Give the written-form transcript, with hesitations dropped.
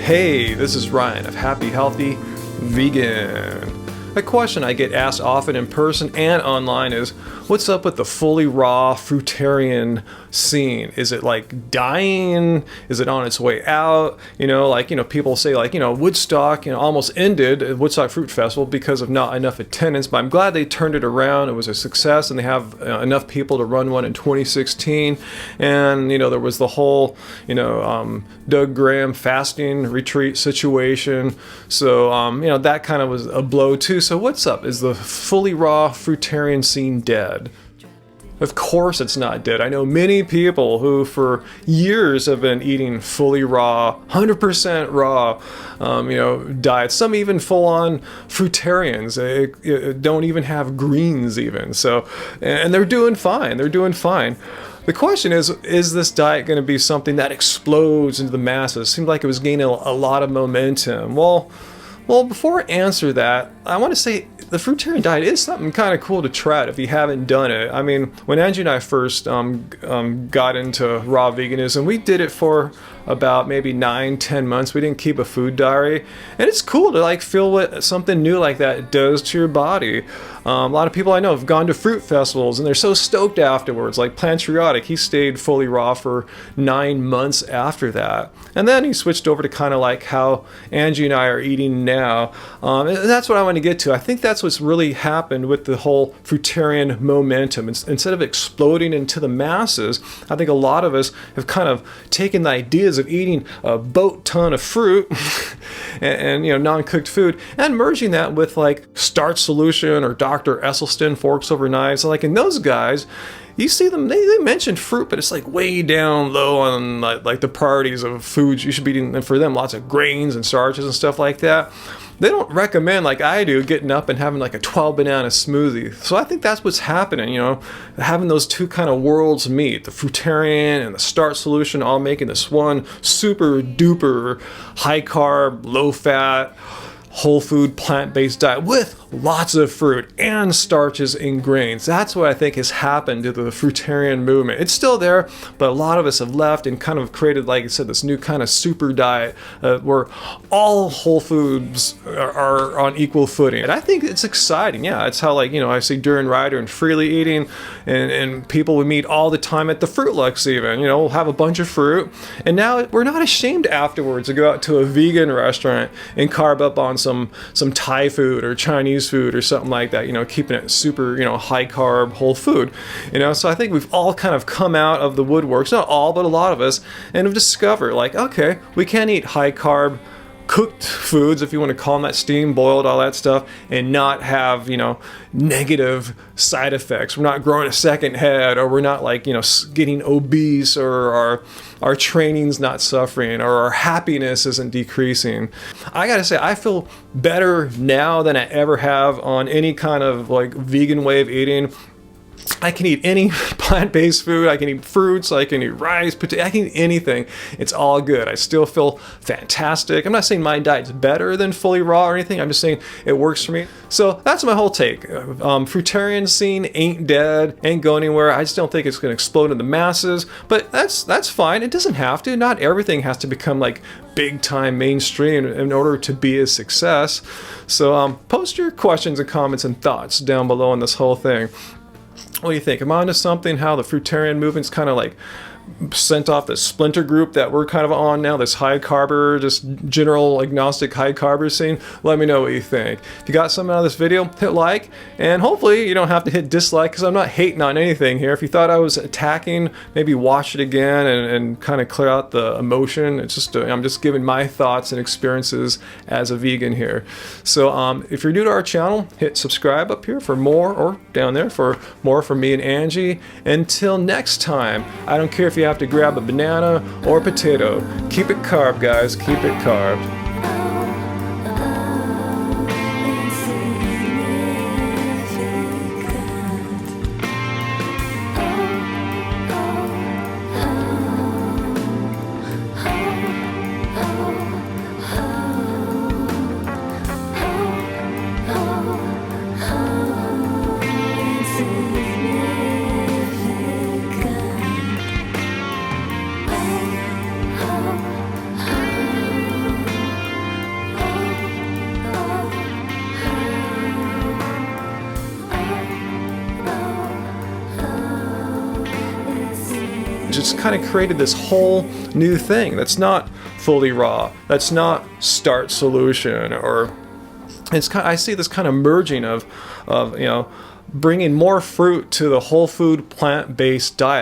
Hey, this is Ryan of Happy Healthy Vegan. A question I get asked often in person and online is, what's up with the fully raw fruitarian scene? Is it like dying? Is it on its way out? People say Woodstock, almost ended Woodstock Fruit Festival because of not enough attendance, but I'm glad they turned it around. It was a success and they have enough people to run one in 2016. And, there was the whole, Doug Graham fasting retreat situation. So, that kind of was a blow too. So what's up? Is the fully raw fruitarian scene dead? Of course it's not dead. I know many people who for years have been eating fully raw, 100% raw, diets. Some even full-on fruitarians. They don't even have greens even. So, and they're doing fine. They're doing fine. The question is this diet going to be something that explodes into the masses? It seemed like it was gaining a lot of momentum. Well, before I answer that, I want to say the fruitarian diet is something kind of cool to try it if you haven't done it. I mean, when Anji and I first got into raw veganism, we did it for about maybe 9-10 months. We didn't keep a food diary, and it's cool to feel what something new like that does to your body. A lot of people I know have gone to fruit festivals and they're so stoked afterwards. Like Plantriotic, he stayed fully raw for 9 months after that, and then he switched over to kind of like how Anji and I are eating now. And that's what I want to get to. I think that's what's really happened with the whole fruitarian momentum. Instead of exploding into the masses, I think a lot of us have kind of taken the ideas of eating a boat ton of fruit and non-cooked food and merging that with like Starch Solution or Dr. Esselstyn Forks Over Knives. So in those guys, you see them, they mentioned fruit, but it's way down low on like the priorities of foods you should be eating. And for them, lots of grains and starches and stuff like that. They don't recommend, like I do, getting up and having a 12 banana smoothie. So I think that's what's happening, having those two kind of worlds meet, the fruitarian and the Starch Solution, all making this one super duper high carb, low fat, whole food, plant-based diet with lots of fruit and starches and grains. That's what I think has happened to the fruitarian movement. It's still there, but a lot of us have left and kind of created, like I said, this new kind of super diet where all whole foods are on equal footing. And I think it's exciting. Yeah, it's how I see Duran Ryder and Freely Eating and people we meet all the time at the Fruit Lux even, we'll have a bunch of fruit. And now we're not ashamed afterwards to go out to a vegan restaurant and carb up on some Thai food or Chinese food or something like that, keeping it super, high carb, whole food, so I think we've all kind of come out of the woodworks, not all, but a lot of us, and have discovered okay, we can eat high carb, cooked foods, if you want to call them that, steam, boiled, all that stuff, and not have, negative side effects. We're not growing a second head, or we're not getting obese, or our training's not suffering, or our happiness isn't decreasing. I gotta say, I feel better now than I ever have on any kind of vegan way of eating. I can eat any plant-based food. I can eat fruits. I can eat rice, potato. I can eat anything. It's all good. I still feel fantastic. I'm not saying my diet's better than fully raw or anything. I'm just saying it works for me. So that's my whole take. Fruitarian scene ain't dead, ain't going anywhere. I just don't think it's going to explode in the masses. But that's fine. It doesn't have to. Not everything has to become big-time mainstream in order to be a success. So post your questions and comments and thoughts down below on this whole thing. What do you think? Am I onto something? How the fruitarian movement's kind of sent off this splinter group that we're kind of on now, this high carber, just general agnostic high carber scene? Let me know what you think. If you got something out of this video, hit like, and hopefully you don't have to hit dislike because I'm not hating on anything here. If you thought I was attacking, maybe watch it again and kind of clear out the emotion. It's just I'm just giving my thoughts and experiences as a vegan here. So if you're new to our channel, hit subscribe up here for more, or down there for more from me and Anji. Until next time, I don't care if you have to grab a banana or a potato. Keep it carb, guys. Keep it carb. it's kind of created this whole new thing that's not fully raw, that's not starch solution, or it's kind of, I see this kind of merging of bringing more fruit to the whole food plant-based diet.